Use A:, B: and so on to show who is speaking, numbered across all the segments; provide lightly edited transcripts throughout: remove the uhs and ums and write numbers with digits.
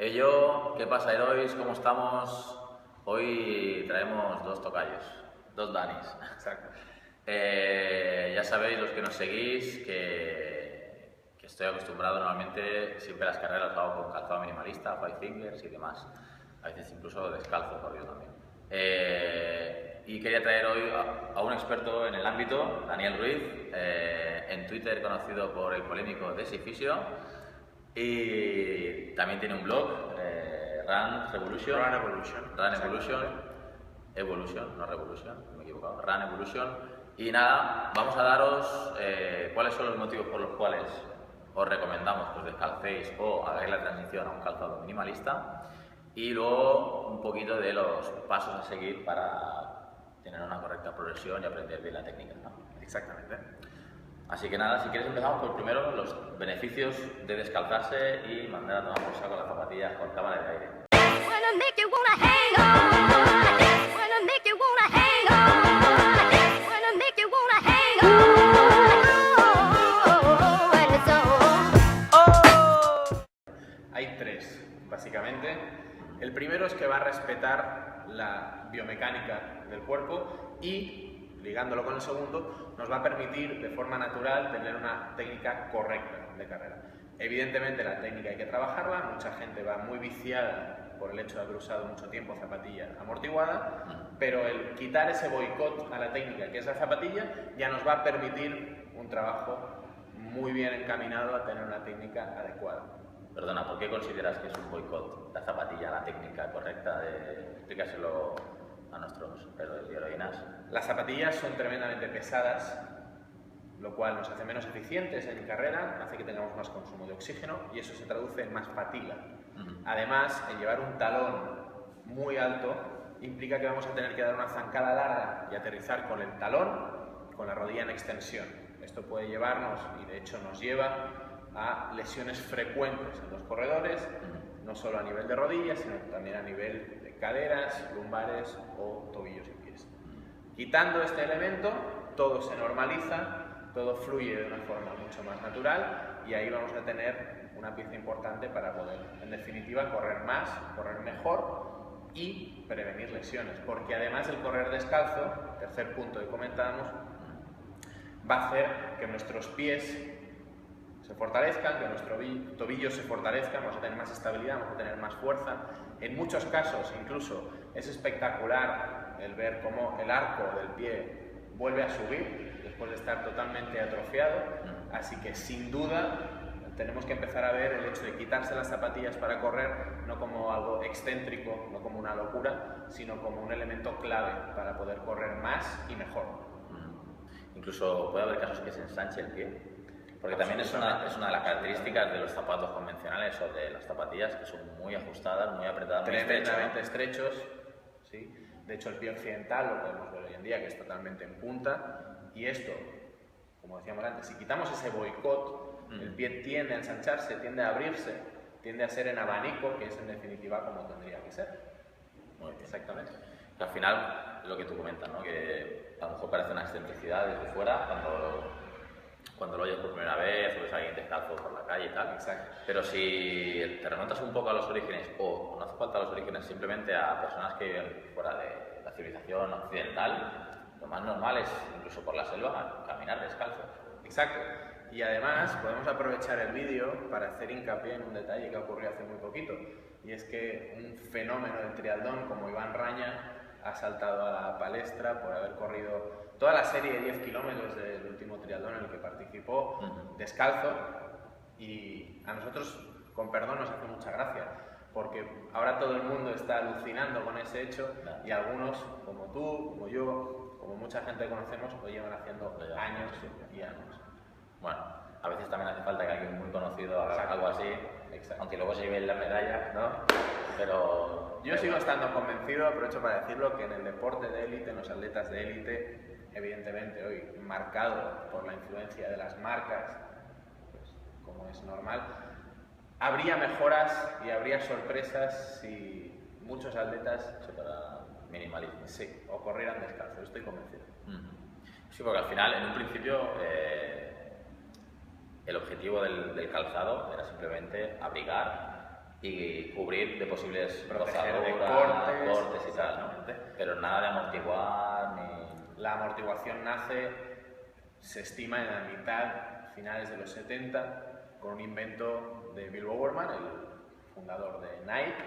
A: ¿Qué pasa, Herois? ¿Cómo estamos? Hoy traemos dos tocayos, dos Danis.
B: Exacto.
A: Ya sabéis, los que nos seguís, que estoy acostumbrado normalmente, siempre las carreras las hago con calzado minimalista, five fingers y demás. A veces incluso descalzo, por Dios también. Y quería traer hoy a un experto en el ámbito, Daniel Ruiz, en Twitter conocido por el polémico Desifisio, y también tiene un blog, Run Revolution. Evolution, no Revolution, me he equivocado. Run Evolution. Y nada, vamos a daros cuáles son los motivos por los cuales os recomendamos que os descalcéis o hagáis la transición a un calzado minimalista, y luego un poquito de los pasos a seguir para tener una correcta progresión y aprender bien la técnica, ¿no?
B: Exactamente.
A: Así que nada, si quieres empezamos por primero los beneficios de descalzarse y mandar a tomar por saco las zapatillas con cámara de aire.
B: Hay tres, básicamente. El primero es que va a respetar la biomecánica del cuerpo y, ligándolo con el segundo, nos va a permitir de forma natural tener una técnica correcta de carrera. Evidentemente la técnica hay que trabajarla, mucha gente va muy viciada por el hecho de haber usado mucho tiempo zapatilla amortiguada, pero el quitar ese boicot a la técnica que es la zapatilla ya nos va a permitir un trabajo muy bien encaminado a tener una técnica adecuada.
A: Perdona, ¿por qué consideras que es un boicot la zapatilla, la técnica correcta? Explícaselo a nuestros héroes y heroínas.
B: Las zapatillas son tremendamente pesadas, lo cual nos hace menos eficientes en carrera, hace que tengamos más consumo de oxígeno y eso se traduce en más fatiga. Además, el llevar un talón muy alto implica que vamos a tener que dar una zancada larga y aterrizar con el talón, con la rodilla en extensión. Esto puede llevarnos, y de hecho nos lleva, a lesiones frecuentes en los corredores, no solo a nivel de rodillas, sino también a nivel de caderas, lumbares o tobillos y pies. Quitando este elemento, todo se normaliza, todo fluye de una forma mucho más natural y ahí vamos a tener una pieza importante para poder, en definitiva, correr más, correr mejor y prevenir lesiones. Porque además el correr descalzo, tercer punto que comentábamos, va a hacer que nuestros pies se fortalezcan, que nuestro tobillo se fortalezca, vamos a tener más estabilidad, vamos a tener más fuerza. En muchos casos incluso es espectacular el ver cómo el arco del pie vuelve a subir después de estar totalmente atrofiado, así que sin duda tenemos que empezar a ver el hecho de quitarse las zapatillas para correr no como algo excéntrico, no como una locura, sino como un elemento clave para poder correr más y mejor.
A: Incluso puede haber casos que se ensanche el pie. Porque también es una de las características de los zapatos convencionales o de las zapatillas, que son muy ajustadas, muy apretadas, muy
B: tremendamente estrechos, ¿sí? De hecho el pie occidental lo podemos ver hoy en día que es totalmente en punta, y esto, como decíamos antes, si quitamos ese boicot, el pie tiende a ensancharse, tiende a abrirse, tiende a ser en abanico, que es en definitiva como tendría que ser.
A: Muy bien.
B: Exactamente.
A: Que al final, lo que tú comentas, ¿no? Que a lo mejor parece una excentricidad desde fuera cuando lo oyes por primera vez o ves a alguien descalzo por la calle y tal.
B: Exacto.
A: Pero si te remontas un poco a los orígenes, o no hace falta a los orígenes, simplemente a personas que viven fuera de la civilización occidental, lo más normal es, incluso por la selva, caminar descalzo.
B: Exacto. Y además podemos aprovechar el vídeo para hacer hincapié en un detalle que ocurrió hace muy poquito, y es que un fenómeno del triatlón como Iván Raña ha saltado a la palestra por haber corrido toda la serie de 10 kilómetros del último triatlón en el que participó descalzo, y a nosotros, con perdón, nos hace mucha gracia porque ahora todo el mundo está alucinando con ese hecho y algunos, como tú, como yo, como mucha gente que conocemos, lo llevan haciendo años y años.
A: Bueno, a veces también hace falta que alguien muy conocido haga algo así, aunque luego se lleve la medalla, ¿no? Pero
B: yo sigo estando convencido, aprovecho para decirlo, que en el deporte de élite, en los atletas de élite, evidentemente hoy marcado por la influencia de las marcas, pues, como es normal, habría mejoras y habría sorpresas si muchos atletas
A: se para minimalismo.
B: Sí, o corrieran descalzos, estoy convencido.
A: Sí, porque al final, en un principio, el objetivo del calzado era simplemente abrigar y cubrir de posibles
B: Proteger de
A: rozaduras, cortes y tal, ¿no?
B: exactamente.
A: Pero nada de amortiguar ni...
B: La amortiguación nace, se estima en la mitad, finales de los 70, con un invento de Bill Bowerman, el fundador de Nike,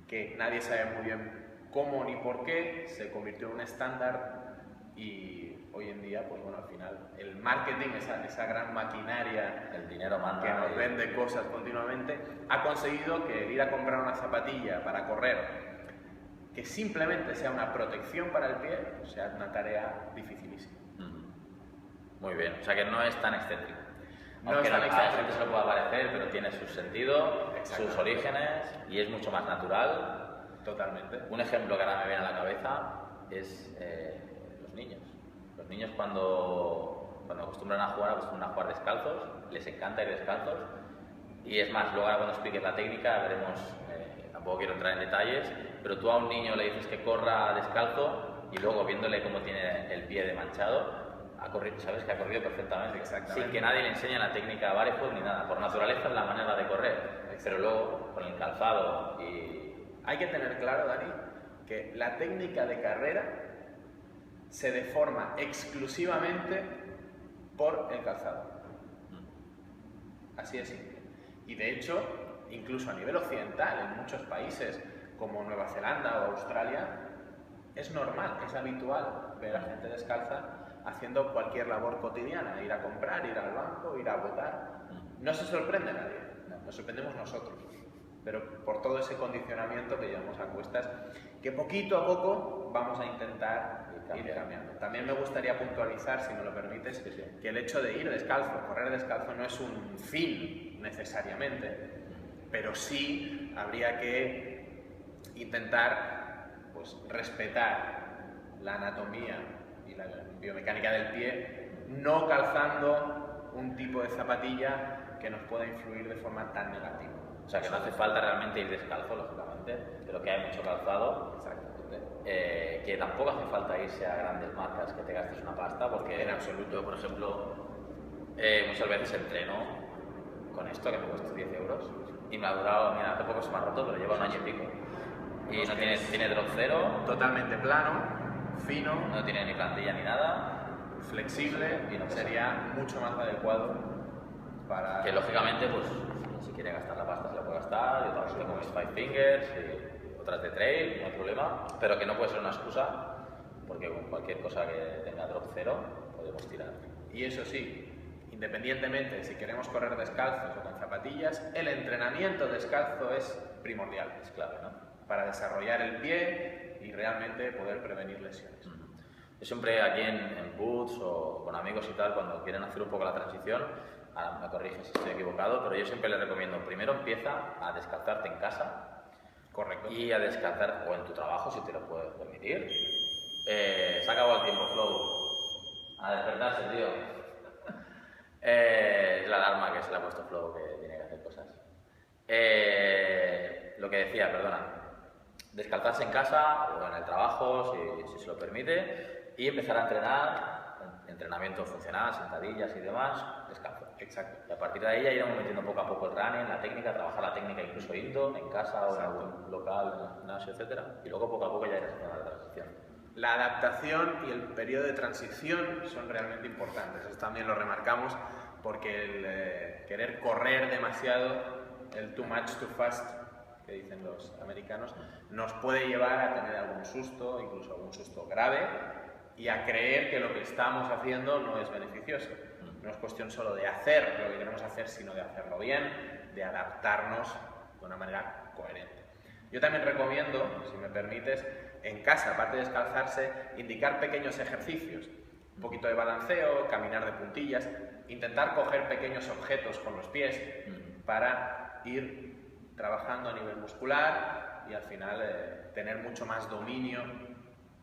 B: que nadie sabe muy bien cómo ni por qué, se convirtió en un estándar y hoy en día, pues bueno, al final el marketing, esa gran maquinaria,
A: El dinero manda.
B: que nos vende cosas continuamente, ha conseguido que ir a comprar una zapatilla para correr, que simplemente sea una protección para el pie, sea una tarea dificilísima.
A: Muy bien, o sea que no es tan excéntrico.
B: No
A: Aunque
B: es tan
A: a la
B: excéntrico.
A: gente se lo pueda parecer, pero tiene su sentido,
B: Exacto.
A: sus orígenes y es mucho más natural.
B: Totalmente.
A: Un ejemplo que ahora me viene a la cabeza es los niños. Los niños cuando acostumbran a jugar descalzos, les encanta ir descalzos. Y es más, luego ahora cuando expliques la técnica veremos, tampoco quiero entrar en detalles, pero tú a un niño le dices que corra descalzo y luego viéndole cómo tiene el pie de manchado, ha corrido, sabes que ha corrido perfectamente,
B: Exactamente.
A: sin que nadie le enseñe la técnica barefoot ni nada. Por naturaleza es la manera de correr, pero luego con el calzado y...
B: Hay que tener claro, Dani, que la técnica de carrera se deforma exclusivamente por el calzado. Así es simple. Y de hecho, incluso a nivel occidental, en muchos países como Nueva Zelanda o Australia, es normal, es habitual ver a gente descalza haciendo cualquier labor cotidiana, ir a comprar, ir al banco, ir a votar. No se sorprende nadie, nos sorprendemos nosotros, pero por todo ese condicionamiento que llevamos a cuestas, que poquito a poco vamos a intentar ir cambiando. También me gustaría puntualizar, si me lo permites, que el hecho de ir descalzo, correr descalzo, no es un fin necesariamente, pero sí habría que intentar pues, respetar la anatomía y la biomecánica del pie, no calzando un tipo de zapatilla que nos pueda influir de forma tan negativa.
A: O sea que no hace falta realmente ir descalzo, lógicamente, pero que hay mucho calzado.
B: Exactamente.
A: Que tampoco hace falta irse a grandes marcas que te gastes una pasta, porque
B: En absoluto.
A: yo, por ejemplo, muchas veces entreno con esto que me cuesta 10 euros y me ha durado, mira, hace poco se me ha roto, pero lleva un año y pico. Y
B: Pues
A: no
B: que
A: tiene,
B: es
A: tiene drop cero,
B: Totalmente plano, fino,
A: no tiene ni plantilla ni nada,
B: flexible
A: Y no pesa.
B: sería mucho más adecuado para...
A: que lógicamente, pues, si quiere gastar la pasta se la puede gastar. Yo también tengo mis Five Fingers y otras de trail, no hay problema, pero que no puede ser una excusa, porque con cualquier cosa que tenga drop cero podemos tirar.
B: Y eso sí, independientemente de si queremos correr descalzos o con zapatillas, el entrenamiento descalzo es primordial,
A: Es clave, ¿no?
B: para desarrollar el pie y realmente poder prevenir lesiones.
A: Yo siempre aquí en Boots o con amigos y tal, cuando quieren hacer un poco la transición, ahora me corrigen si estoy equivocado, pero yo siempre les recomiendo, primero empieza a descalzarte en casa.
B: Correcto.
A: Y a descansar, o en tu trabajo, si te lo puedes permitir. Se ha acabado el tiempo, Flow. A despertarse, tío. Es la alarma que se le ha puesto Flow, que tiene que hacer cosas. Lo que decía, perdona. Descalzarse en casa o en el trabajo, si se lo permite, y empezar a entrenar, entrenamiento funcional, sentadillas y demás, descalzo.
B: Exacto.
A: Y a partir de ahí ya iremos metiendo poco a poco el running, la técnica, trabajar la técnica incluso indo, en casa o en algún local, en el gimnasio, etc. Y luego poco a poco ya irás haciendo la transición.
B: La adaptación y el periodo de transición son realmente importantes. Eso también lo remarcamos porque el querer correr demasiado, el too much, too fast, que dicen los americanos, nos puede llevar a tener algún susto, incluso algún susto grave, y a creer que lo que estamos haciendo no es beneficioso. No es cuestión solo de hacer lo que queremos hacer, sino de hacerlo bien, de adaptarnos de una manera coherente. Yo también recomiendo, si me permites, en casa, aparte de descalzarse, indicar pequeños ejercicios. Un poquito de balanceo, caminar de puntillas, intentar coger pequeños objetos con los pies para ir trabajando a nivel muscular y al final tener mucho más dominio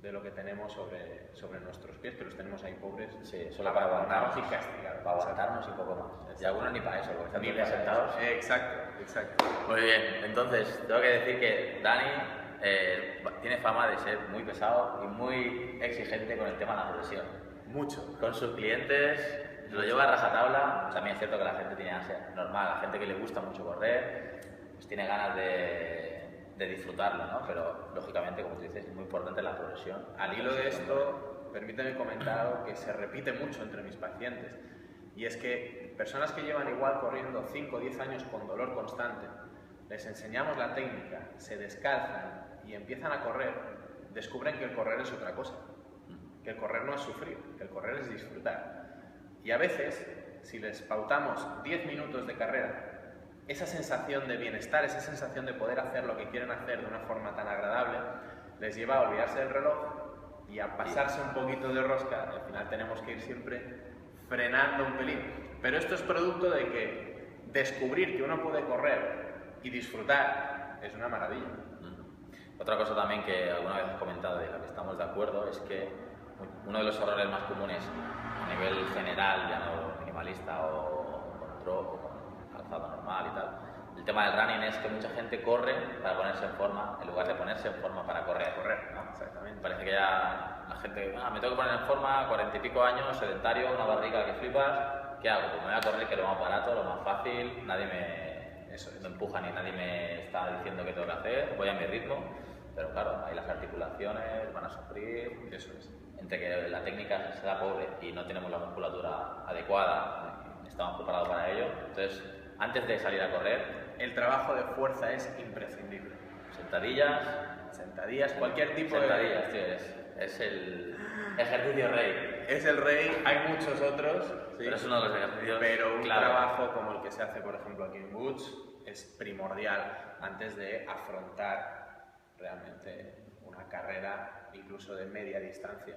B: de lo que tenemos sobre nuestros pies, que los tenemos ahí pobres,
A: Sí, solo para aguantarnos
B: y castigados.
A: Para aguantarnos y poco más. Y algunos ni para eso, porque están
B: Ni
A: todo el día
B: para
A: sentados.
B: eso. Exacto.
A: Muy bien, entonces tengo que decir que Dani tiene fama de ser muy pesado y muy exigente con el tema de la progresión.
B: Mucho.
A: Con sus clientes lo lleva a rajatabla. También es cierto que la gente tiene ansia normal, la gente que le gusta mucho correr, pues tiene ganas de disfrutarlo, ¿no? Pero lógicamente, como tú dices, es muy importante la progresión.
B: Al hilo de esto, permíteme comentar algo que se repite mucho entre mis pacientes, y es que personas que llevan igual corriendo 5 o 10 años con dolor constante, les enseñamos la técnica, se descalzan y empiezan a correr, descubren que el correr es otra cosa, que el correr no es sufrir, que el correr es disfrutar. Y a veces, si les pautamos 10 minutos de carrera, esa sensación de bienestar, esa sensación de poder hacer lo que quieren hacer de una forma tan agradable, les lleva a olvidarse del reloj y a pasarse un poquito de rosca. Al final tenemos que ir siempre frenando un pelín. Pero esto es producto de que descubrir que uno puede correr y disfrutar es una maravilla.
A: Otra cosa también que alguna vez he comentado y en la que estamos de acuerdo es que uno de los errores más comunes a nivel general, ya no minimalista o con drop o con calzado normal y tal, el tema del running es que mucha gente corre para ponerse en forma en lugar de ponerse en forma para correr.
B: ¿No? Exactamente.
A: Parece que ya la gente, me tengo que poner en forma, 40 y pico años, sedentario, una barriga que flipas, ¿qué hago? Pues me voy a correr, que es lo más barato, lo más fácil, nadie me empuja ni nadie me está diciendo qué tengo que hacer, voy a mi ritmo, pero claro, ahí las articulaciones van a sufrir,
B: Eso es.
A: entre que la técnica será pobre y no tenemos la musculatura adecuada, estamos preparados para ello, entonces antes de salir a correr,
B: El trabajo de fuerza es imprescindible.
A: sentadillas,
B: cualquier tipo
A: sentadillas, tío, es el ejercicio rey.
B: Es el rey, hay muchos otros, ¿sí?
A: Pero es uno de los ejercicios
B: Pero un
A: clave.
B: trabajo como el que se hace, por ejemplo, aquí en Boots es primordial antes de afrontar realmente una carrera, incluso de media distancia,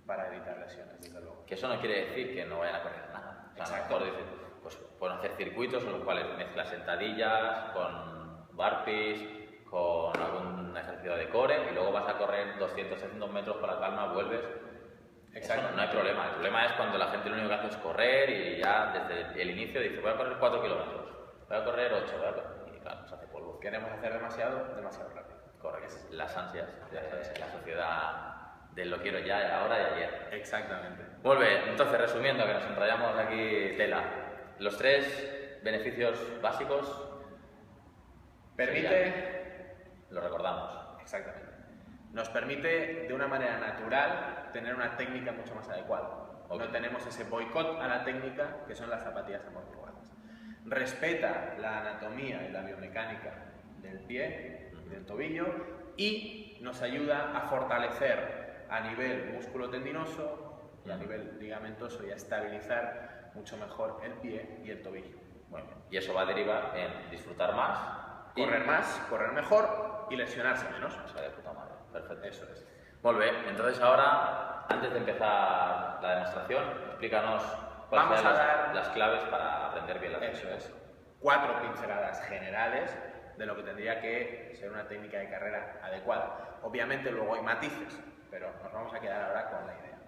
B: para evitar lesiones, desde luego.
A: Que eso no quiere decir que no vayan a correr nada. O sea,
B: Exacto.
A: a lo mejor dicen, pues pueden hacer circuitos en los cuales mezclas sentadillas con burpees, con algún ejercicio de core y luego vas a correr 200, 300 metros con la calma, vuelves.
B: Exacto.
A: Eso no hay problema. El problema es cuando la gente lo único que hace es correr y ya desde el inicio dice voy a correr 4 kilómetros, voy a correr 8, y claro, se hace polvo.
B: Queremos hacer demasiado rápido.
A: Correcto. Las ansias de la sociedad de lo quiero ya, ahora y ayer.
B: Exactamente.
A: Muy bien, entonces resumiendo, que nos enrollamos aquí tela. Los 3 beneficios básicos.
B: Permite...
A: Lo recordamos.
B: Exactamente. Nos permite, de una manera natural, tener una técnica mucho más adecuada. No tenemos ese boicot a la técnica que son las zapatillas amortiguadas. Respeta la anatomía y la biomecánica del pie, del tobillo, y nos ayuda a fortalecer a nivel músculo-tendinoso y a nivel ligamentoso y a estabilizar mucho mejor el pie y el tobillo.
A: Muy bien. Y eso va a derivar en disfrutar más,
B: correr más, correr mejor y lesionarse menos.
A: O sea, de puta madre. Perfecto.
B: Eso es.
A: Muy bien, entonces ahora, antes de empezar la demostración, explícanos cuáles
B: Vamos
A: son
B: a dar
A: las claves para aprender bien la técnica.
B: Eso es. 4 pinceladas generales de lo que tendría que ser una técnica de carrera adecuada. Obviamente luego hay matices, pero nos vamos a quedar ahora con la idea.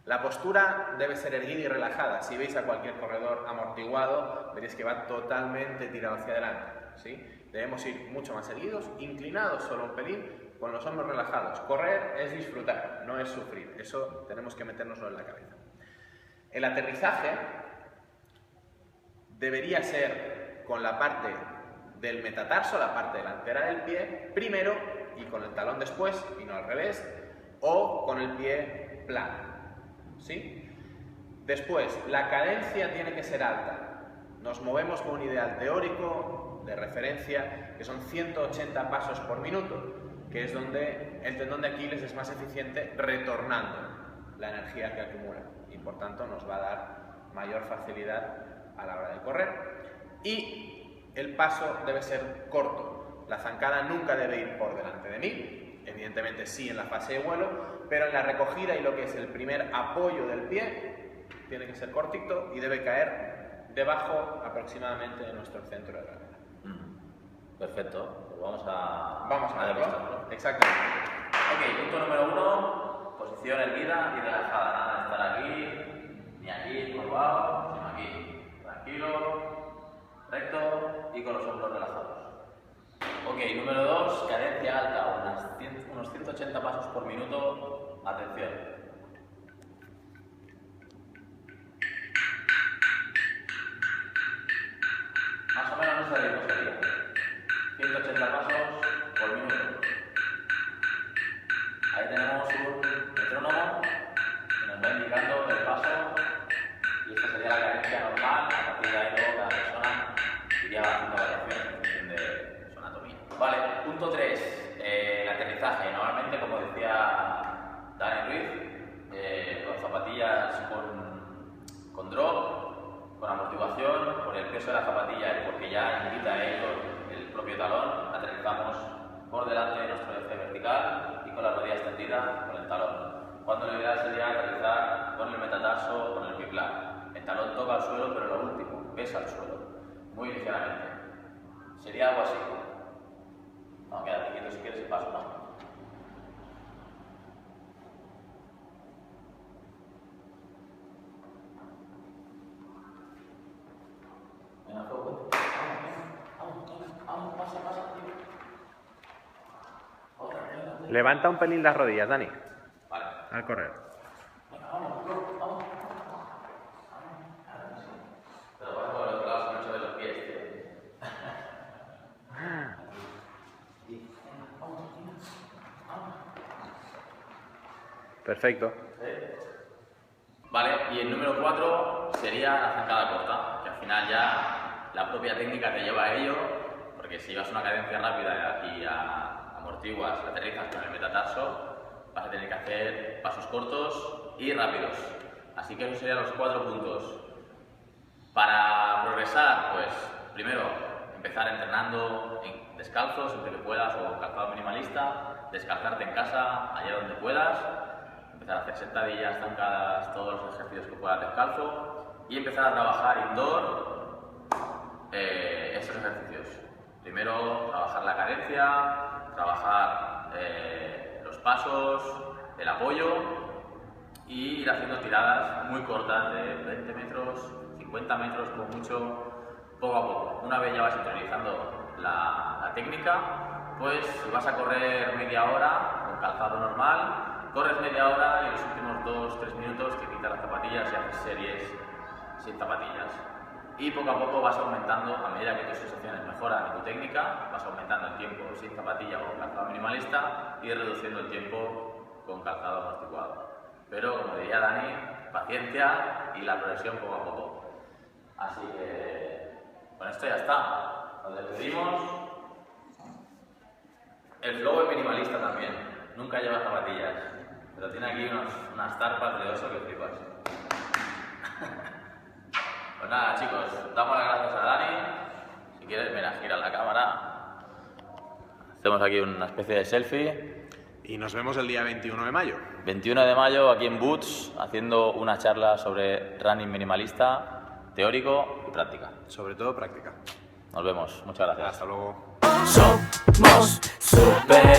B: La postura debe ser erguida y relajada. Si veis a cualquier corredor amortiguado, veréis que va totalmente tirado hacia adelante, ¿sí? Debemos ir mucho más erguidos, inclinados solo un pelín, con los hombros relajados. Correr es disfrutar, no es sufrir. Eso tenemos que metérnoslo en la cabeza. El aterrizaje debería ser con la parte del metatarso, la parte delantera del pie, primero y con el talón después, y no al revés, o con el pie plano, ¿sí? Después, la cadencia tiene que ser alta. Nos movemos con un ideal teórico de referencia, que son 180 pasos por minuto, que es donde el tendón de Aquiles es más eficiente retornando la energía que acumula y por tanto nos va a dar mayor facilidad a la hora de correr. Y el paso debe ser corto. La zancada nunca debe ir por delante de mí, evidentemente sí en la fase de vuelo, pero en la recogida y lo que es el primer apoyo del pie tiene que ser cortito y debe caer debajo aproximadamente de nuestro centro de gravedad.
A: Perfecto, pues vamos a
B: verlo.
A: demostrarlo.
B: Exactamente.
A: Ok, punto número 1, posición erguida y relajada. Nada de estar aquí, ni aquí, curvado, sino aquí. Tranquilo, recto y con los hombros relajados. Ok, número 2, cadencia alta, unos 180 pasos por minuto. Atención. Más o menos ese ritmo sería. por minuto. Ahí tenemos un metrónomo que nos va indicando el paso y esta sería la cadencia normal. A partir de ahí luego cada persona iría haciendo variaciones en función de su anatomía. Vale, punto 3, el aterrizaje. Normalmente, como decía Dani Ruiz, con zapatillas con drop, con amortiguación, con el peso de la zapatilla y porque ya invita el propio talón, aterrizamos por delante de nuestro eje vertical y con la rodilla extendida con el talón. Cuando lo ideal sería aterrizar con el metatarso o con el biplar. El talón toca el suelo, pero lo último, pesa el suelo, muy ligeramente. Sería algo así. No, quédate quieto si quieres y paso, ¿no? Venga, fuego. Vamos, pasa, tío.
B: Levanta un pelín las rodillas, Dani.
A: Vale.
B: Al correr.
A: Venga, vamos. Pero vas por el otro lado si no se ven los pies, tío.
B: Perfecto.
A: Vale, y el número 4 sería la zancada corta, que al final ya la propia técnica te lleva a ello, porque si llevas una cadencia rápida y amortiguas, aterrizas con el metatarso, vas a tener que hacer pasos cortos y rápidos. Así que esos serían los 4 puntos. Para progresar, pues primero empezar entrenando descalzo siempre que puedas o con calzado minimalista, descalzarte en casa allá donde puedas, empezar a hacer sentadillas, zancadas, todos los ejercicios que puedas descalzo y empezar a trabajar indoor estos ejercicios. Primero trabajar la cadencia, trabajar los pasos, el apoyo y ir haciendo tiradas muy cortas de 20 metros, 50 metros como mucho, poco a poco. Una vez ya vas interiorizando la técnica, pues si vas a correr media hora con calzado normal, corres media hora y en los últimos 2-3 minutos te quitas las zapatillas y haces series sin zapatillas. Y poco a poco vas aumentando, a medida que tus sensaciones mejoran y tu técnica, vas aumentando el tiempo sin zapatilla o con calzado minimalista y reduciendo el tiempo con calzado amortiguado. Pero, como diría Dani, paciencia y la progresión poco a poco. Así que, con esto ya está. Nos despedimos. El flow es minimalista también. Nunca lleva zapatillas. Pero tiene aquí unas tarpas de oso que flipas. Pues nada, chicos, damos las gracias a Dani. Si quieres, mira, gira la cámara. Hacemos aquí una especie de selfie.
B: Y nos vemos el día 21 de mayo.
A: 21 de mayo aquí en Boots, haciendo una charla sobre running minimalista, teórico y práctica.
B: Sobre todo práctica.
A: Nos vemos. Muchas gracias.
B: Hasta luego.
C: Somos super